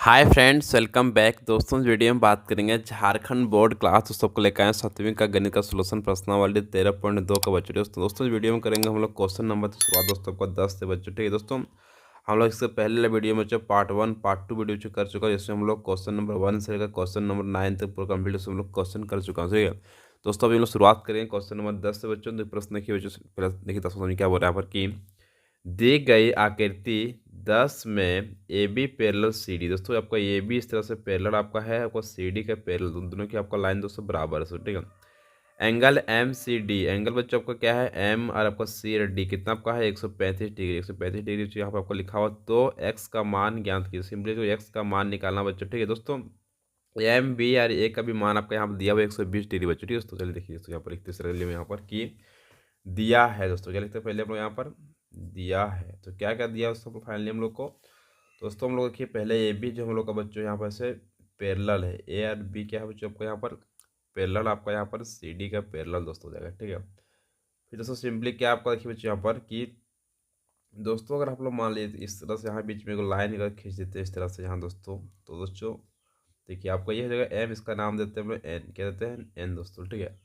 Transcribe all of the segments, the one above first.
Hi friends, welcome back. दोस्तों, इस video में बात करेंगे झारखंड बोर्ड क्लास दोस्तों को लेकर आए 7वीं का गणित का सोल्यूशन प्रश्नावली 13.2 का बच्चों। दोस्तों इस वीडियो में करेंगे हम लोग क्वेश्चन नंबर से शुरुआत दोस्तों को 10 से बच्चों। ठीक है दोस्तों, हम लोग इससे पहले वीडियो में जो पार्ट 1 पार्ट 2 वीडियो जो कर चुका है, जिसमें हम लोग क्वेश्चन नंबर 1 से लेकर क्वेश्चन नंबर 9 तक पूरा कंप्लीट उसमें हम लोग क्वेश्चन कर चुका हूँ। ठीक है दोस्तों, अभी हम लोग शुरुआत करेंगे क्वेश्चन नंबर 10 से बच्चों। तो प्रश्न देखिए बच्चों, पहले देखिए दोस्तों क्या बोल रहा है यहाँ पर कि दी गई आकृति 10 में A B parallel C D. दोस्तों आपका ए बी इस तरह से पैरेलल आपका है, आपका सी डी का पैरेलल, दोनों की आपका लाइन दोस्तों बराबर है। ठीक है, angle M C D, angle बच्चों आपका क्या है एम, और आपका सी और डी कितना आपका है 135 डिग्री। 135 डिग्री तो यहाँ पर आपको लिखा हुआ, तो एक्स का मान ज्ञात कीजिए। सिंपली तो एक्स का मान निकालना बच्चों। ठीक है दोस्तों, एम बी और ए का भी मान आपका यहाँ पर दिया हुआ 120 डिग्री बच्चों। ठीक है दोस्तों, चलिए देखिए दोस्तों यहाँ पर लिखते इसलिए में यहाँ पर कि दिया है। दोस्तों क्या लिखते हैं पहले हम लोग यहाँ पर दिया है, तो क्या क्या दिया दोस्तों फाइनली हम लोग को। दोस्तों हम लोग देखिए पहले ए बी जो हम लोग का बच्चों यहाँ पर से पैरेलल है, ए और बी क्या है बच्चों आपको यहाँ पर पैरेलल, आपका यहाँ पर सी डी का पैरेलल दोस्तों हो जाएगा। ठीक है, फिर दोस्तों सिंपली क्या आपका देखिए बच्चों यहाँ पर कि दोस्तों अगर आप लोग मान लीजिए इस तरह से यहाँ बीच में एक लाइन अगर खींच देते हैं इस तरह से यहाँ दोस्तों, तो दोस्तों देखिए आपको ये हो जाएगा एम, इसका नाम देते हैं हम लोग एन, क्या देते हैं एन दोस्तों। ठीक है,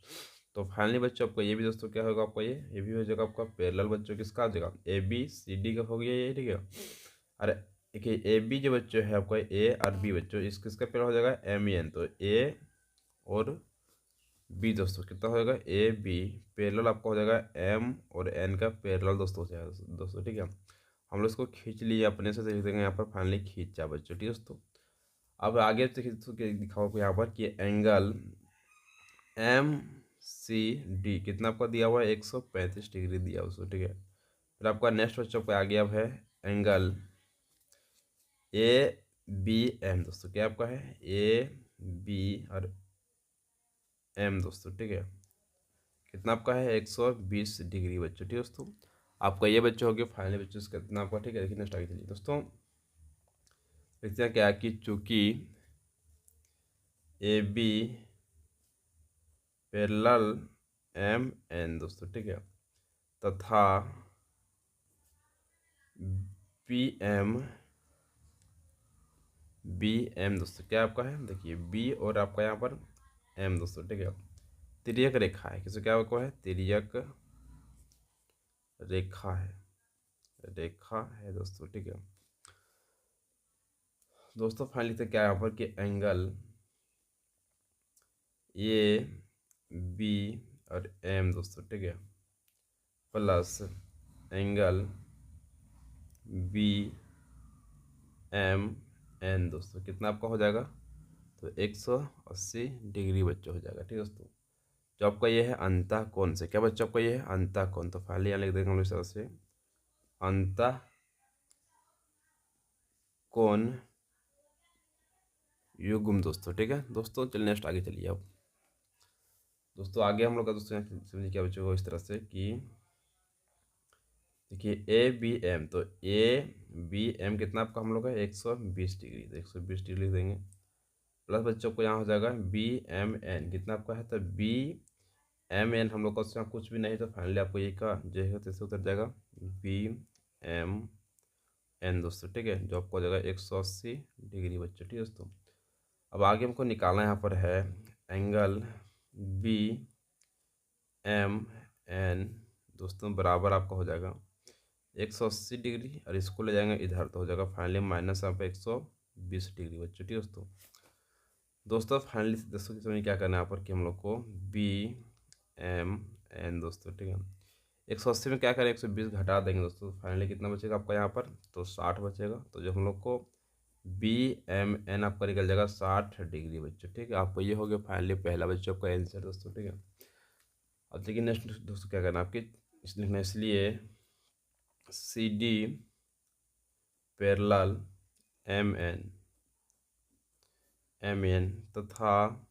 तो फाइनली बच्चों आपको ये भी दोस्तों क्या होगा आपका ये भी हो जाएगा आपका पैरेलल बच्चों किसका हो जाएगा ए बी सी डी का हो गया ये। ठीक है, अरे देखिए ए बी जो बच्चों है आपका ए और बी बच्चों इस किसका पैरेलल हो जाएगा एम एन, तो ए और बी दोस्तों कितना हो जाएगा ए बी पैरेलल आपका हो जाएगा एम और एन का पैरेलल दोस्तों हो जाएगा दोस्तों। ठीक है, हम लोग इसको खींच लिए अपने से, देख देंगे यहाँ पर फाइनली खींचा बच्चों। ठीक है दोस्तों, अब आगे देखिए दोस्तों दिखाओ आपको यहाँ पर कि एंगल एम सी डी कितना आपका दिया हुआ है 135 डिग्री दिया हुआ उसको। ठीक है, फिर आपका नेक्स्ट बच्चों पे आ गया है एंगल ए बी एम। दोस्तों क्या आपका है ए बी और एम दोस्तों। ठीक है, कितना आपका है 120 डिग्री बच्चों। ठीक है दोस्तों, आपका ये बच्चों हो गया फाइनली बच्चों इसका कितना आपका। ठीक है, देखिए नेक्स्ट आगे चलिए दोस्तों, देखते हैं क्या कि चूंकि A B parallel M N दोस्तों। ठीक है, तथा बी एम दोस्तों क्या आपका है देखिए बी और आपका यहाँ पर एम दोस्तों। ठीक है, तिर्यक रेखा है, किसको क्या आपको है तिर्यक रेखा है दोस्तों। ठीक है दोस्तों, फाइनली तो क्या है यहाँ पर कि एंगल ए बी और एम दोस्तों। ठीक है, plus angle B M N दोस्तों कितना आपका हो जाएगा, तो 180 डिग्री बच्चों हो जाएगा। ठीक है दोस्तों, जो आपका ये है अंतः कोण से क्या बच्चों आपका ये है अंतः कोण, तो फाइनली यहाँ लिख देंगे हम लोग इस तरह से अंतः कोण युग्म दोस्तों। ठीक है दोस्तों, चलिए नेक्स्ट आगे चलिए अब दोस्तों। आगे हम लोग का दोस्तों समझिए क्या बच्चों को इस तरह से कि देखिए ए बी एम, तो ए बी एम कितना आपका हम लोग का 120 डिग्री, तो 120 डिग्री लिख देंगे। प्लस बच्चों को यहाँ हो जाएगा बी एम एन कितना आपका है, तो बी एम एन हम लोग का उसमें कुछ भी नहीं, तो फाइनली आपको ये का जो है तो उतर जाएगा बी एम एन दोस्तों। ठीक है, जो आपको हो जाएगा 180 डिग्री बच्चों। ठीक है दोस्तों, अब आगे हमको निकालना यहाँ पर है एंगल बी एम एन दोस्तों बराबर आपका हो जाएगा 180 डिग्री, और इसको ले जाएंगे इधर तो हो जाएगा फाइनली माइनस यहाँ पे 120 डिग्री बच्चों। ठीक है दोस्तों, फाइनली दोस्तों समझिए क्या करना है यहाँ पर कि हम लोग को बी एम एन दोस्तों। ठीक है, 180 में क्या करें 120 घटा देंगे दोस्तों, फाइनली कितना बचेगा आपका यहाँ पर, तो 60 बचेगा। तो जो हम लोग को बी एम एन आपका निकल जाएगा 60 डिग्री बच्चों। ठीक है, आपको ये हो गया फाइनली पहला बच्चों का आंसर दोस्तों। ठीक है, अब देखिए नेक्स्ट दोस्तों क्या करना है आपकी इस लिखना, इसलिए C D parallel M N तथा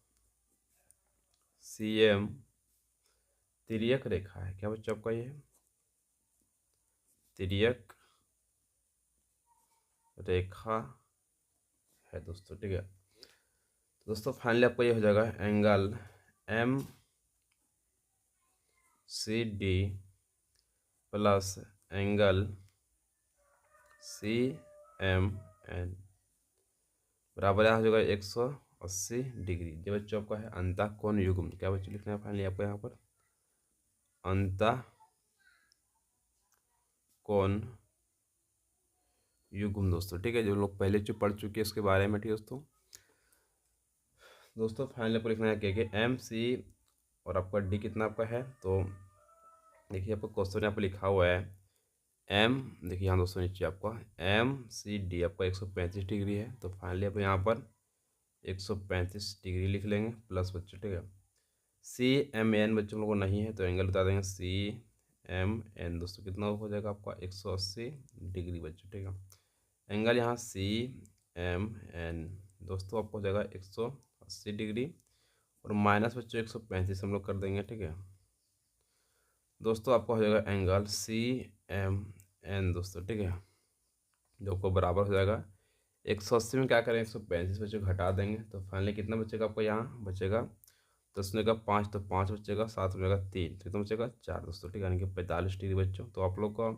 सी एम तिर्यक रेखा है क्या बच्चों आपका ये तिर्यक रेखा है दोस्तों। ठीक है, तो दोस्तों फाइनली आपको ये हो जाएगा angle M C D plus angle C M N बराबर यहाँ हो जाएगा 180 डिग्री। ये बच्चों आपका है अंतः कोण युग्म। क्या बच्चों लिखना है फाइनली आपको यहाँ पर? अंतः कोण युग्म दोस्तों, ठीक है। जो लोग पहले जो पढ़ चुके हैं इसके बारे में, ठीक है दोस्तों। दोस्तों फाइनल आपको लिखना है क्या एम सी और आपका डी कितना आपका है। तो देखिए आपको क्वेश्चन यहाँ पर लिखा हुआ है एम, देखिए यहाँ दोस्तों नीचे आपका एम सी डी आपका 135 डिग्री है। तो फाइनली आप यहाँ पर 135 डिग्री लिख लेंगे प्लस बच्चों, ठीक है। सी एम एन बच्चों लोगों को नहीं है तो एंगल बता देंगे सी एम एन दोस्तों कितना हो जाएगा आपका 180 डिग्री बच्चों, ठीक है। एंगल यहाँ सी एम एन दोस्तों आपको हो जाएगा 180 डिग्री और माइनस बच्चों 135 हम लोग कर देंगे, ठीक है दोस्तों। आपका हो जाएगा एंगल सी एम एन दोस्तों, ठीक है, जो को बराबर हो जाएगा 180 में क्या करें 135 बच्चों घटा देंगे। तो फाइनली कितना बचेगा आपको? यहाँ बचेगा 10 में का 5, तो 5 बचेगा, 7 में का 3, तो कितना बचेगा 4 दोस्तों, ठीक है, यानी कि 45 डिग्री बच्चों। तो आप लोग का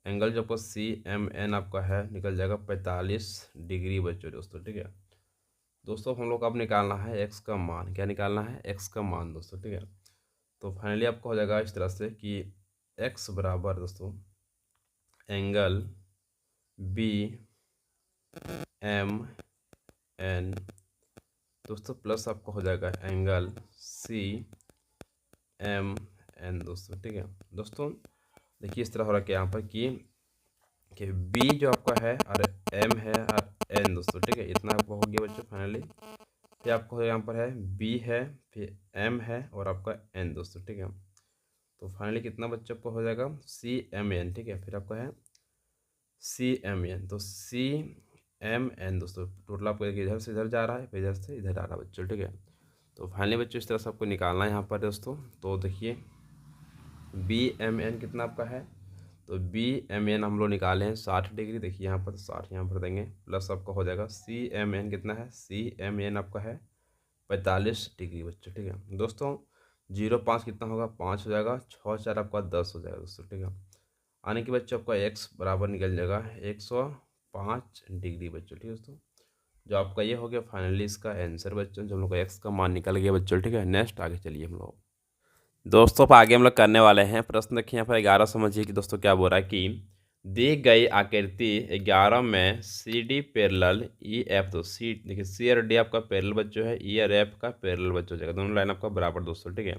एंगल जो आपको सी एम एन आपका है निकल जाएगा 45 डिग्री बच्चों दोस्तों, ठीक है दोस्तों। हम लोग को अब निकालना है एक्स का मान। क्या निकालना है? एक्स का मान दोस्तों, ठीक है। तो फाइनली आपको हो जाएगा इस तरह से कि एक्स बराबर दोस्तों एंगल बी एम एन दोस्तों प्लस आपको हो जाएगा एंगल सी एम एन दोस्तों, ठीक है दोस्तों। देखिए इस तरह हो रहा है कि यहाँ पर कि बी जो आपका है और एम है और एन दोस्तों, ठीक है, इतना आपको हो गया बच्चों फाइनली। फिर आपको यहाँ पर है बी है, फिर एम है और आपका एन दोस्तों, ठीक है। तो फाइनली कितना बच्चों आपको हो जाएगा सी एम एन, ठीक है। फिर आपका है सी एम एन, तो सी एम एन दोस्तों टोटल आपको इधर से इधर जा रहा है, फिर इधर से इधर आ रहा है बच्चों, ठीक है। तो फाइनली बच्चों इस तरह से आपको निकालना है यहाँ पर दोस्तों। तो देखिए बी एम एन कितना आपका है, तो बी एम एन हम लोग निकाले हैं 60 डिग्री। देखिए यहाँ पर 60 यहाँ पर देंगे प्लस आपका हो जाएगा सी एम एन कितना है, सी एम एन आपका है 45 डिग्री बच्चों, ठीक है दोस्तों। 0 5 कितना होगा 5 हो जाएगा, 6 4 आपका 10 हो जाएगा दोस्तों, ठीक है। आने के बच्चों आपका एक्स बराबर निकल जाएगा 105 डिग्री बच्चों, ठीक है दोस्तों। जो आपका ये हो गया फाइनली इसका आंसर बच्चों, जो हम लोग का एक्स का मान निकल गया बच्चों, ठीक है। नेक्स्ट आगे चलिए हम लोग दोस्तों अब आगे हम लोग करने वाले हैं प्रश्न। देखिए यहाँ पर 11 समझिए कि दोस्तों क्या बोल रहा है कि दी गई आकृति 11 में C D parallel E F, तो सी देखिए सी और डी आपका पैरेलल बच्चों है, ई और एफ का पैरेलल बच्चों हो जाएगा, दोनों लाइन आपका बराबर दोस्तों, ठीक है।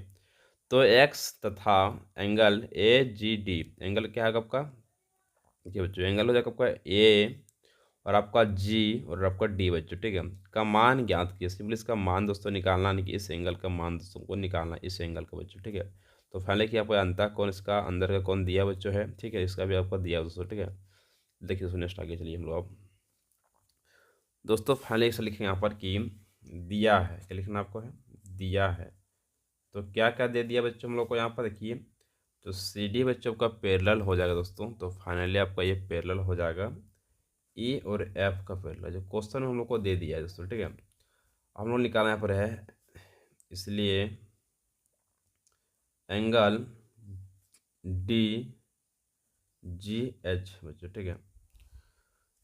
तो एक्स तथा angle A G D, angle क्या है आपका देखिए बच्चों एंगल हो जाएगा आपका ए और आपका जी और आपका डी बच्चों, ठीक है, का मान ज्ञात किया। सिंपली इसका मान दोस्तों निकालना, नहीं कि इस एंगल का मान दोस्तों को निकालना, इस एंगल का बच्चों, ठीक है। तो फाइनली कि आपको अंतः कोण इसका अंदर का कोण दिया बच्चों है, ठीक है, इसका भी आपको दिया दोस्तों, ठीक है। देखिए दोस्तों नेक्स्ट आगे चलिए हम लोग अब दोस्तों फाइनली इसे लिखेंगे यहाँ पर कि दिया है, क्या लिखना आपको है दिया है। तो क्या क्या दे दिया बच्चों हम लोग को यहाँ पर देखिए, तो सी डी बच्चों का पैरेलल हो जाएगा दोस्तों। तो फाइनली आपका ये पैरेलल हो जाएगा ई और एफ का पैरेलल, जो क्वेश्चन हम लोग को दे दिया है दोस्तों, ठीक है। हम लोग निकालना यहाँ पर है, इसलिए एंगल डी जी एच बच्चों, ठीक है,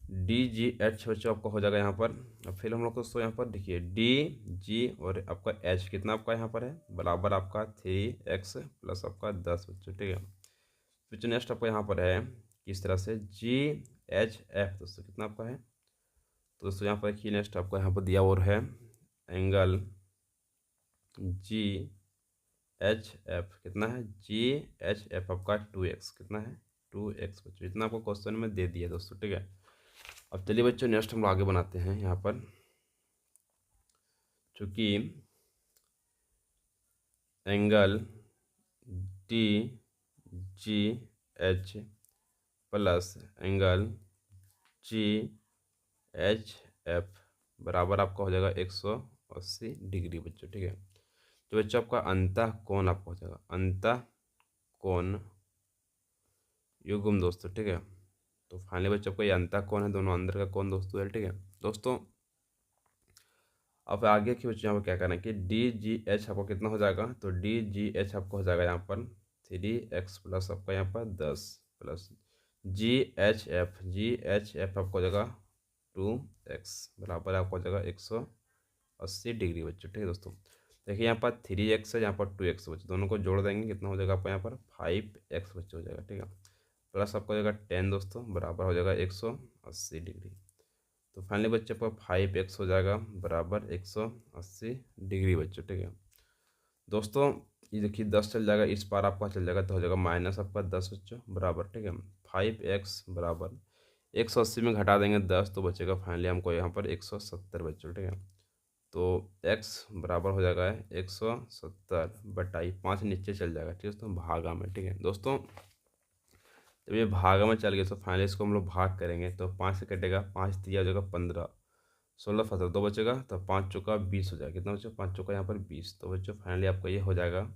डी जी एच बच्चों आपका हो जाएगा यहाँ पर। अब फिर हम लोग दोस्तों यहाँ पर देखिए डी जी और आपका एच कितना आपका यहाँ पर है बराबर आपका 3x प्लस आपका 10 बच्चों, ठीक है। फिर नेक्स्ट आपका यहाँ पर है किस तरह से जी एच एफ दोस्तों कितना आपका है, तो दोस्तों यहाँ पर देखिए नेक्स्ट आपको यहाँ पर दिया और है एंगल जी एच एफ कितना है, जी एच एफ आपका 2x कितना है 2x बच्चों, इतना आपको क्वेश्चन में दे दिया दोस्तों, ठीक है। अब चलिए बच्चों नेक्स्ट हम लोग आगे बनाते हैं यहाँ पर, चूँकि angle D G H plus angle G H F बराबर आपका हो जाएगा 180 डिग्री बच्चों, ठीक है। तो बच्चों आपका अंतः कोण आपका हो जाएगा अंतः कोण युग्म दोस्तों, ठीक है। तो फाइनली बच्चों आपका ये अंतः कोण है, दोनों अंदर का कोण दोस्तों है, ठीक है दोस्तों। अब आगे की बच्चों यहाँ पर क्या करना है कि डी जी एच आपको कितना हो जाएगा, तो डी जी एच आपको हो जाएगा यहाँ पर 3x प्लस आपका यहाँ पर 10 प्लस जी एच एफ आपको हो जाएगा 2x बराबर आपको हो जाएगा 180 डिग्री बच्चों। ठीक है दोस्तों, देखिए यहाँ पर 3x है, यहाँ पर 2x बच्चों, दोनों को जोड़ देंगे कितना हो जाएगा आपको यहाँ पर 5x बच्चों हो जाएगा। ठीक है, प्लस आपको हो जाएगा 10 दोस्तों बराबर हो जाएगा 180 डिग्री। तो फाइनली बच्चे पर 5x हो जाएगा बराबर 180 डिग्री बच्चों। ठीक है दोस्तों, ये देखिए 10 चल जाएगा, इस पार आपका चल जाएगा तो हो जाएगा माइनस आपका 10 बच्चों बराबर। ठीक है, 5x बराबर 180 में घटा देंगे 10 तो बचेगा फाइनली हमको यहाँ पर 170 बच्चों। ठीक है, तो x बराबर हो जाएगा 170/5 नीचे चल जाएगा। ठीक है दोस्तों, भागा में। ठीक है दोस्तों, जब ये भागा में चल गया तो फाइनली इसको हम लोग भाग करेंगे तो 5 से कटेगा, 5 दिया हो जाएगा 15, 16 17 दो बचेगा तो 5 चौका 20 हो जाएगा। कितना बच्चों 5 चौका यहाँ पर 20, तो बच्चों फाइनली आपको ये हो जाएगा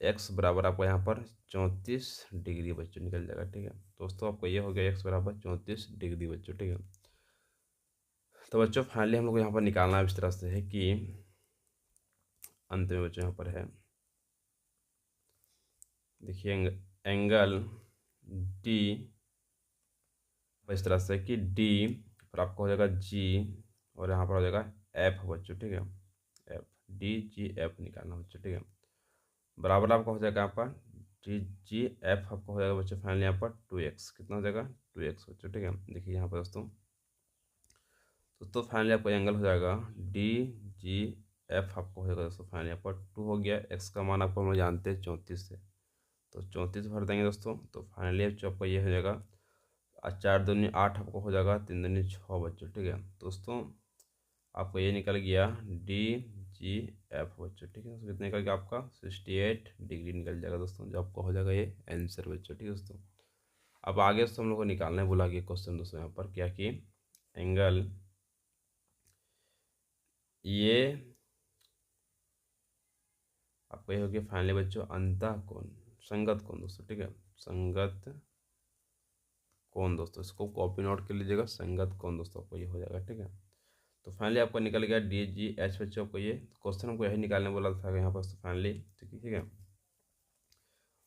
x बराबर आपको यहाँ पर 34 डिग्री बच्चों निकल जाएगा। ठीक है दोस्तों, आपको ये हो गया x बराबर 34 डिग्री बच्चों। ठीक है, तो बच्चों फाइनली हम लोग को यहाँ पर निकालना इस तरह से है कि अंत में बच्चों यहाँ पर है, देखिए एंगल डी इस तरह से कि डी फिर आपको हो जाएगा जी और यहाँ पर हो जाएगा एफ बच्चों। ठीक है, एफ डी जी एफ निकालना बच्चों। ठीक है, बराबर आपका हो जाएगा यहाँ पर डी जी एफ आपको हो जाएगा बच्चों फाइनली यहाँ पर 2x, कितना हो जाएगा 2x बच्चों। ठीक है, देखिए यहाँ पर दोस्तों फाइनली आपका एंगल हो जाएगा डी जी एफ आपको हो जाएगा दोस्तों फाइनली यहाँ पर 2 हो गया। x का मान आपको हम लोग जानते हैं 34 से, तो 34 भर देंगे दोस्तों, तो फाइनली आपको ये हो जाएगा 4 दूनी 8 आपको हो जाएगा, 3 दूनी 6 बच्चों। ठीक है दोस्तों, आपको ये निकल गया डी जी एफ बच्चों। ठीक है, कितना निकल गया आपका 68 डिग्री निकल जाएगा दोस्तों, जो आपको हो जाएगा ये आंसर बच्चों। ठीक है दोस्तों, अब आगे दोस्तों हम लोग को निकालने बोला गया क्वेश्चन दोस्तों यहाँ पर क्या कि एंगल ये आपको ये हो गया फाइनली बच्चों अंतः कोण, संगत कोण दोस्तों। ठीक है, संगत कोण दोस्तों, इसको कॉपी नोट कर लीजिएगा, संगत कोण दोस्तों आपको ये हो जाएगा। ठीक है, तो फाइनली आपको निकल गया डी जी एच बच्चों, आपको ये क्वेश्चन हमको यही निकालने बोला था यहाँ पर फाइनली। ठीक है,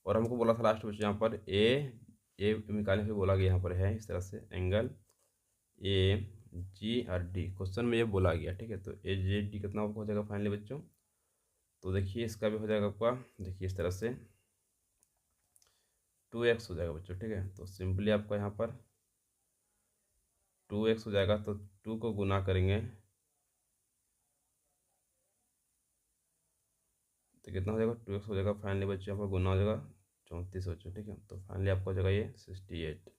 और हमको बोला था लास्ट बच्चों यहाँ पर ए निकालने से बोला गया यहाँ पर है इस तरह से एंगल ए जी और डी, क्वेश्चन में ये बोला गया। ठीक है, तो ए जी डी कितना आपको हो जाएगा फाइनली बच्चों, तो देखिए इसका भी हो जाएगा आपका, देखिए इस तरह से 2x हो जाएगा बच्चों। ठीक है, तो सिंपली आपका यहाँ पर 2x हो जाएगा, तो 2 को गुना करेंगे तो कितना हो जाएगा 2x हो जाएगा फाइनली बच्चों, यहाँ पर गुना हो जाएगा 34 बच्चों। ठीक है, तो फाइनली आपको हो जाएगा ये 68,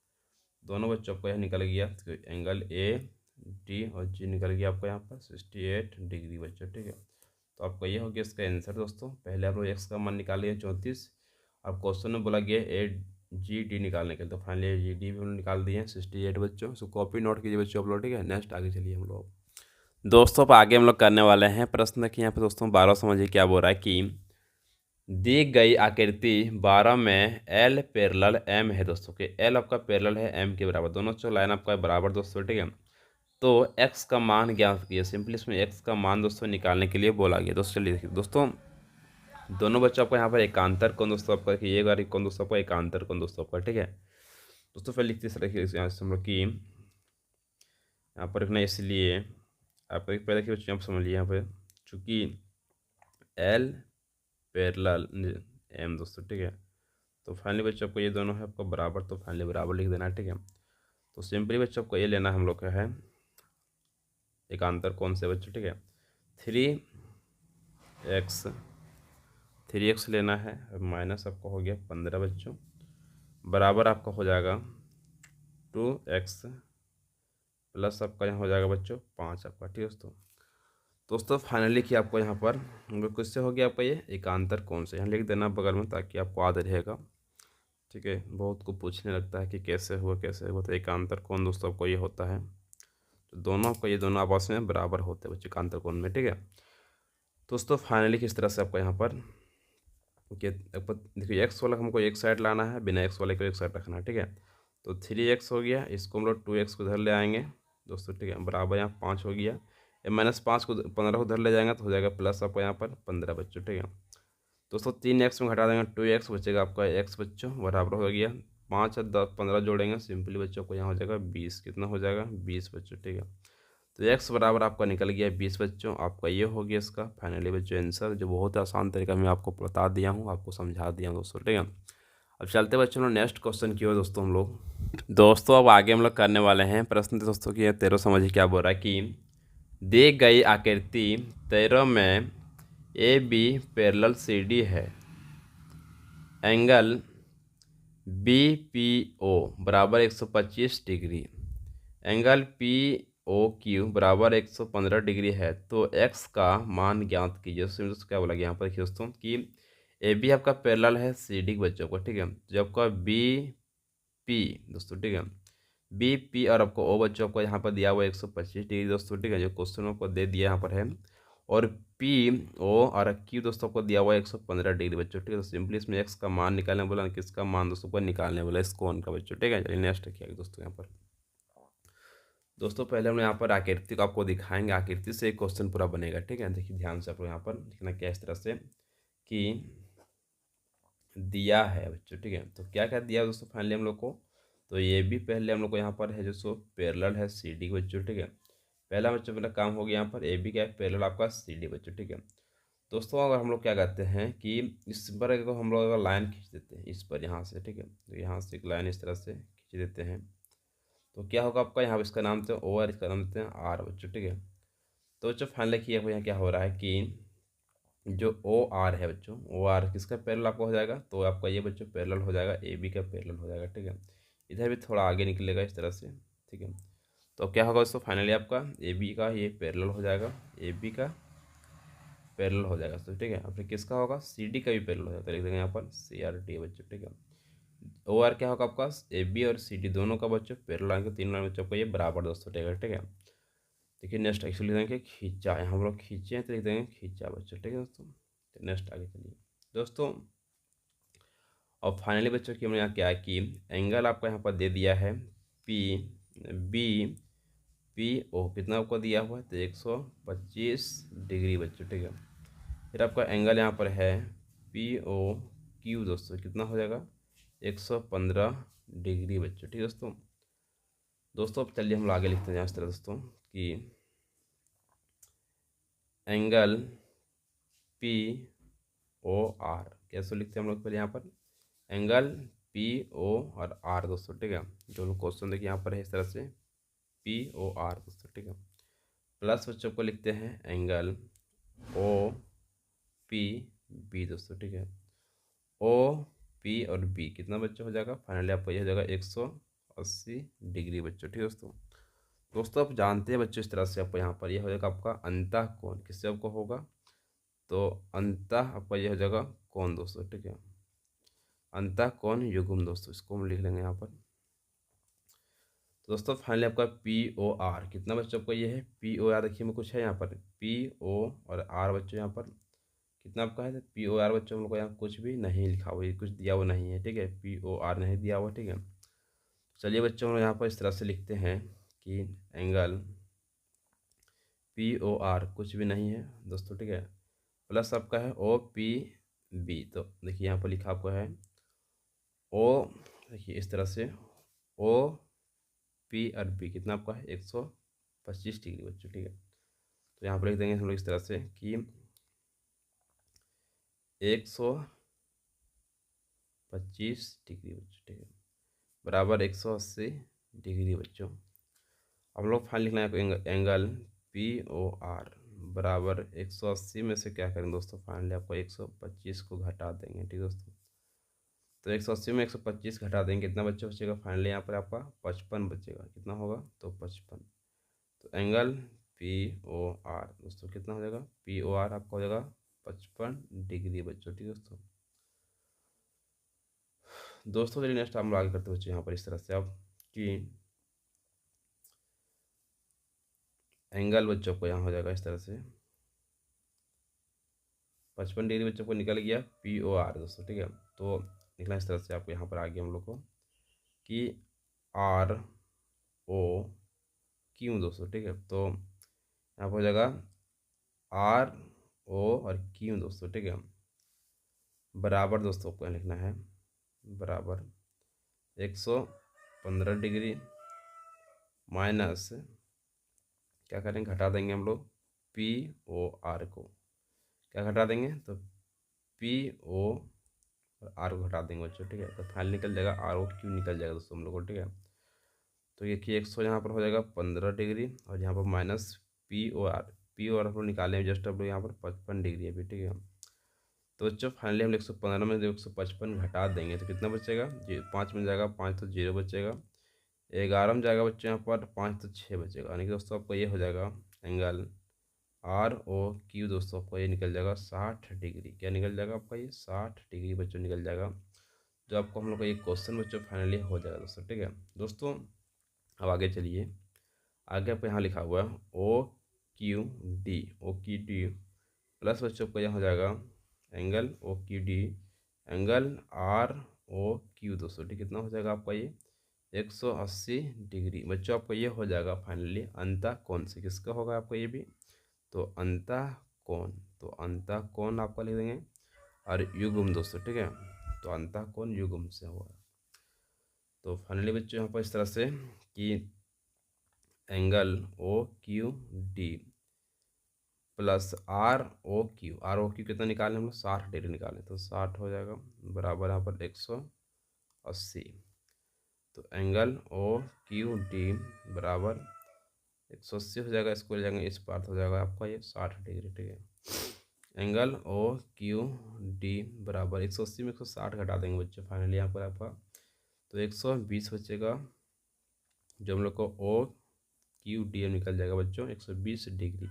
दोनों बच्चों को यह निकल गया, तो एंगल ए डी और जी निकल गया आपको यहाँ पर 68 डिग्री बच्चों। ठीक है, तो आपको ये हो गया इसका आंसर दोस्तों। पहले आप लोग एक्स का मान निकाल लिया 34, अब क्वेश्चन में बोला गया ए जी डी निकालने के लिए, तो फाइनली ए जी डी भी हम लोग निकाल दिए हैं 68 बच्चों। सो कॉपी नोट कीजिए बच्चों आप लोग। ठीक है, नेक्स्ट आगे चलिए हम लोग दोस्तों, अब आगे हम लोग करने वाले हैं प्रश्न। देखिए यहाँ पे दोस्तों 12 समझिए क्या बोल रहा है कि दी गई आकृति 12 में एल पैरेलल एम है दोस्तों, के एल आपका पैरेलल है एम के बराबर, दोनों जो लाइन आपका बराबर दोस्तों। ठीक है, तो x का मान ज्ञात कीजिए, सिंपली इसमें x का मान दोस्तों निकालने के लिए बोला गया दोस्तों। चलिए देखिए दोस्तों, दोनों बच्चों आपको यहाँ पर एकांतर कोण दोस्तों आपका, देखिए ये बार कौन दोस्तों आपका एकांतर कोण दोस्तों आपका। ठीक है दोस्तों, फिर लिखते रखिए यहाँ से हम लोग की यहाँ पर रखना, इसलिए आप पहले देखिए बच्चों आप समझ लिए यहाँ पर चूँकि एल पैरेलल एम दोस्तों। ठीक है, तो फाइनली बच्चों आपको ये दोनों है आपको बराबर, तो फाइनली बराबर लिख देना है। ठीक है, तो सिंपली बच्चों आपको ये लेना हम लोग का है एकांतर कोण से बच्चों। ठीक है, 3x लेना है, माइनस आपका हो गया 15 बच्चों, बराबर आपका हो जाएगा 2x प्लस आपका यहाँ हो जाएगा बच्चों 5 आपका। ठीक है दोस्तों फाइनली कि आपको यहाँ पर किससे हो गया आपका ये एकांतर कोण से, यहाँ लिख देना बगल में ताकि आपको याद रहेगा। ठीक है, बहुत को पूछने लगता है कि कैसे हुआ कैसे हुआ, तो एकांतर कोण दोस्तों आपको ये होता है, तो दोनों आपको ये दोनों आपस में बराबर होते हैं बच्चों एकांतर कोण में। ठीक है दोस्तों, फाइनली किस तरह से आपको यहाँ पर देखिए एक्स वाला हमको एक साइड लाना है, बिना एक्स वाले को एक साइड रखना है। ठीक है, तो 3x हो गया, इसको हम लोग 2x को उधर ले आएंगे दोस्तों। ठीक है, बराबर यहाँ 5 हो गया, -5 को 15 को उधर ले जाएंगे तो हो जाएगा प्लस आपको यहाँ पर 15 बच्चों। ठीक है दोस्तों, 3x में घटा देंगे 2x बचेगा आपका x बच्चों, बराबर हो गया 5 और 10 15 जोड़ेंगे सिंपली बच्चों को यहाँ हो जाएगा 20। कितना हो जाएगा 20 बच्चों, ठीक है। तो एक्स बराबर आपका निकल गया 20 बच्चों। आपका ये हो गया इसका फाइनली बच्चों आंसर, जो बहुत आसान तरीका मैं आपको बता दिया हूँ, आपको समझा दिया हूँ दोस्तों, ठीक है। अब चलते बच्चों लोग नेक्स्ट क्वेश्चन की ओर दोस्तों हम लोग। दोस्तों अब आगे हम लोग करने वाले हैं प्रश्न दोस्तों की 13 समझिए क्या बोल रहा है कि दी गई आकृति 13 में A B parallel C D है, एंगल बी पी ओ बराबर 125 degree, angle P O Q बराबर 115 डिग्री है, तो एक्स का मान ज्ञात कीजिए। दोस्तों क्या बोला गया यहाँ पर देखिए दोस्तों कि ए बी आपका पैरेलल है सी डी बच्चों को, ठीक है। जो आपका बी पी दोस्तों, ठीक है, बी पी और आपको ओ बच्चों को यहाँ पर दिया हुआ 125 डिग्री दोस्तों, ठीक है, जो क्वेश्चन आपको दे दिया यहाँ पर है। और पी ओ और क्यू दोस्तों को दिया हुआ है 115 डिग्री बच्चों, ठीक है। तो सिंपली इसमें एक्स का मान निकालने बोला, किसका मान दोस्तों को निकालने बोला, इस कोण का बच्चों, ठीक है। चलिए नेक्स्ट रखिएगा दोस्तों यहाँ पर। दोस्तों पहले हम यहाँ पर आकृति को आपको दिखाएंगे, आकृति से एक क्वेश्चन पूरा बनेगा, ठीक है। देखिए ध्यान से आप लोग यहाँ पर लिखना क्या इस तरह से कि दिया है बच्चों, ठीक है। तो क्या क्या दिया है दोस्तों फाइनली हम लोग को, तो ये भी पहले हम लोग को यहाँ पर है जो सो पैरेलल है सी डी बच्चों, ठीक है। पहला बच्चों मेरा काम हो गया यहाँ पर ए बी क्या है पैरेलल आपका सी डी बच्चों, ठीक है। दोस्तों अगर हम लोग क्या करते हैं कि इस पर को हम लोग अगर लाइन खींच देते हैं इस पर यहाँ से, ठीक है, तो यहाँ से एक लाइन इस तरह से खींच देते हैं, तो क्या होगा आपका यहाँ पर इसका नाम देते हैं ओ आर, इसका नाम देते हैं आर बच्चों, ठीक है। तो बच्चों फाइनली किया यहाँ क्या हो रहा है कि जो ओ आर है बच्चों, ओ आर किसका पैरेलल आपका हो जाएगा, तो आपका ये बच्चों पैरेलल हो जाएगा ए बी का पैरेलल हो जाएगा, ठीक है। इधर भी थोड़ा आगे निकलेगा इस तरह से, ठीक है। तो क्या होगा दोस्तों फाइनली आपका ए बी का ये पैरेलल हो जाएगा, ए बी का पैरेलल हो जाएगा तो, ठीक है। और फिर किसका होगा सी डी का भी पैरेलल हो जाएगा, तो लिख देंगे यहाँ पर सी आर डी बच्चों, ठीक है। ओ आर क्या होगा आपका ए बी और सी डी दोनों का बच्चों पैरेलल आएंगे, तीन लाइन बच्चों को ये बराबर दोस्तों, ठीक है। देखिए नेक्स्ट एक्चुअली देंगे खींचा, यहाँ हम लोग खींचे हैं तो लिख देंगे खींचा बच्चों, ठीक है दोस्तों। तो नेक्स्ट आगे चलिए दोस्तों। और फाइनली बच्चों की हमने यहाँ क्या है कि एंगल आपको यहाँ पर दे दिया है पी बी पी ओ, कितना आपको दिया हुआ है तो 125 डिग्री बच्चों, ठीक है। फिर आपका एंगल यहाँ पर है पी ओ क्यू दोस्तों, कितना हो जाएगा 115 डिग्री बच्चों, ठीक है दोस्तों। दोस्तों अब चलिए हम लोग आगे लिखते हैं इस तरह दोस्तों कि एंगल पी ओ आर, कैसे लिखते हैं हम लोग पहले यहाँ पर एंगल पी ओ और आर दोस्तों, ठीक है। जो लोग क्वेश्चन देखिए यहाँ पर है इस तरह से पी ओ आर दोस्तों, ठीक है। प्लस बच्चों को लिखते हैं एंगल ओ पी बी दोस्तों, ठीक है। ओ पी और बी कितना बच्चों हो जाएगा फाइनली आपको यह हो जाएगा 180 डिग्री बच्चों, ठीक है दोस्तों। दोस्तों आप जानते हैं बच्चों इस तरह से आपको यहाँ पर यह हो जाएगा आपका अंतः कोण, किससे आपको होगा तो अंतः आपका यह हो जाएगा कोण दोस्तों, ठीक है। अंतः कोण युग्म दोस्तों, इसको हम लिख लेंगे यहाँ पर। तो दोस्तों फाइनली आपका पी ओ आर कितना बच्चों आपका ये है पी ओ आर, देखिए में कुछ है यहाँ पर पी ओ और आर बच्चों यहाँ पर कितना आपका है पी ओ आर बच्चों हम लोग को यहाँ कुछ भी नहीं लिखा हुआ है, कुछ दिया हुआ नहीं है, ठीक है। पी ओ आर नहीं दिया हुआ, ठीक है। चलिए बच्चों हम लोग यहाँ पर इस तरह से लिखते हैं कि एंगल पी ओ आर कुछ भी नहीं है दोस्तों, ठीक है। प्लस आपका है ओ पी बी, तो देखिए यहाँ पर लिखा आपको है ओ, देखिए इस तरह से ओ पी और बी कितना आपका है 125 डिग्री बच्चों, ठीक है। तो यहाँ पर लिख देंगे हम लोग इस तरह से कि 125 डिग्री बच्चों, ठीक है, बराबर 180 डिग्री बच्चों। हम लोग फाइनल लिखना है एंगल पी ओ आर बराबर 180 में से क्या करेंगे दोस्तों फाइनली आपको 125 को घटा देंगे, ठीक है दोस्तों। तो 180 में 125 घटा देंगे कितना बच्चा बचेगा फाइनली यहाँ पर आपका 55 बचेगा, कितना होगा तो 55। तो एंगल पी ओ आर दोस्तों कितना हो जाएगा पी ओ आर आपका हो जाएगा 55 डिग्री बच्चों, ठीक है दोस्तों। दोस्तों चलिए नेक्स्ट हम लोग आगे करते बच्चों यहाँ पर इस तरह से अब कि एंगल बच्चों को यहाँ हो जाएगा इस तरह से 55 डिग्री बच्चों को निकल गया पी ओ आर दोस्तों, ठीक है। तो निकला इस तरह से आपको यहाँ पर आ गया हम लोग को कि आर ओ क्यू दोस्तों, ठीक है। तो यहाँ पर हो जाएगा आर ओ और क्यू दोस्तों, ठीक है, बराबर दोस्तों को लिखना है बराबर 115 डिग्री माइनस क्या करेंगे, घटा देंगे हम लोग पी ओ आर को। क्या घटा देंगे, तो पी ओ और आर को घटा देंगे बच्चों, ठीक है। तो फाइनल निकल जाएगा आर ओ क्यू निकल जाएगा दोस्तों हम लोग को, ठीक है। तो ये कि 100 यहाँ पर हो जाएगा 15 डिग्री और यहाँ पर माइनस पी ओ आर हम लोग निकालेंगे जस्ट अब लोग यहाँ पर 55 डिग्री अभी, ठीक है। तो बच्चों फाइनली हम 115 में 155 घटा देंगे तो कितना बचेगा, 5 में जाएगा 5 तो 0 बचेगा, 11 में जाएगा बच्चों यहाँ पर 5 तो 6 बचेगा। यानी कि दोस्तों आपको ये हो जाएगा एंगल आर ओ क्यू दोस्तों आपको ये निकल जाएगा 60 डिग्री। क्या निकल जाएगा आपका, ये 60 डिग्री बच्चों निकल जाएगा। जो आपको हम लोग का ये क्वेश्चन बच्चों फाइनली हो जाएगा दोस्तों, ठीक है। दोस्तों अब आगे चलिए, आगे आपको यहाँ लिखा हुआ है ओ क्यू डी प्लस बच्चों को यहाँ हो जाएगा angle O Q D angle R O Q दोस्तों, ठीक। कितना हो जाएगा आपका ये 180 डिग्री बच्चों। आपको ये हो जाएगा फाइनली अंतः कोण से, किसका होगा आपका ये भी, तो अंतः कोण। तो अंतः कोण आपका लिख देंगे और युग्म दोस्तों, ठीक है। तो अंतः कोण युग्म से होगा। तो फाइनली बच्चों यहाँ पर इस तरह से कि angle O Q D plus R O Q कितना निकालें हम लोग, 60 डिग्री निकालें तो 60 हो जाएगा बराबर यहाँ पर 180। तो एंगल ओ क्यू डी बराबर 180 हो जाएगा, इसको ले जाएंगे इस पार हो जाएगा आपका ये 60 डिग्री, ठीक है। एंगल ओ क्यू डी बराबर 180 में 160 घटा देंगे बच्चों फाइनली यहाँ पर आपका, तो 120 बचेगा। जो हम लोग को ओ क्यू डी निकल जाएगा बच्चों 120 डिग्री।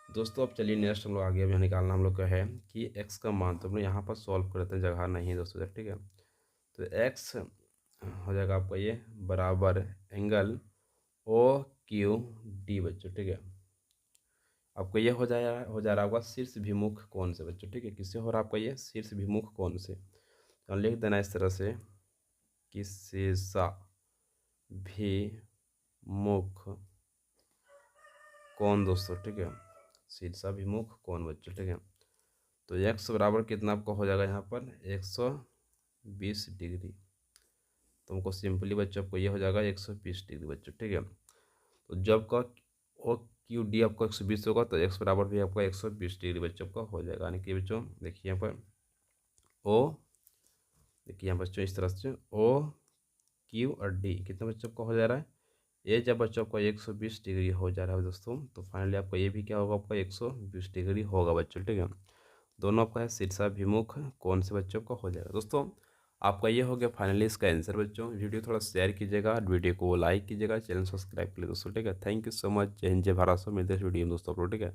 दोस्तों अब चलिए नेक्स्ट हम लोग आगे अब यहाँ निकालना हम लोग का है कि एक्स का मान, तो हम लोग यहाँ पर सॉल्व करते हैं, जगह नहीं है दोस्तों, ठीक है। तो एक्स हो जाएगा आपका ये बराबर एंगल ओ क्यू डी बच्चों, ठीक है। आपको ये हो जा रहा होगा शीर्ष विमुख कोण से बच्चों, ठीक है। किससे हो रहा है आपका ये, शीर्ष विमुख कोण से। तो लिख देना इस तरह से कि शीर्ष विमुख कोण दोस्तों, ठीक है। शीर्षाभिमुख कोण बच्चों, ठीक है। तो एक्स बराबर कितना आपको हो जाएगा यहाँ पर 120 डिग्री। तो हमको सिंपली बच्चों आपको ये हो जाएगा 120 डिग्री बच्चों, ठीक है। तो जब का ओ क्यू डी आपको 120 होगा तो एक्स बराबर भी आपका 120 डिग्री बच्चों का हो जाएगा। यानी कि बच्चों देखिए यहाँ पर ओ, देखिए यहाँ बच्चों इस तरह से ओ क्यू और डी कितना बच्चों का हो जा रहा है, ये जब बच्चों को 120 डिग्री हो जा रहा है दोस्तों, तो फाइनली आपको ये भी क्या होगा, आपका 120 डिग्री होगा बच्चों, ठीक है। दोनों आपका है शीर्षाभिमुख कौन से बच्चों का हो जाएगा। दोस्तों आपका ये हो गया फाइनली इसका आंसर बच्चों। वीडियो थोड़ा शेयर कीजिएगा, वीडियो को लाइक कीजिएगा, चैनल सब्सक्राइब कीजिए दोस्तों, ठीक है। Thank you so much. जय हिंद जय भारत। मिलते हैं वीडियो में दोस्तों, ठीक है।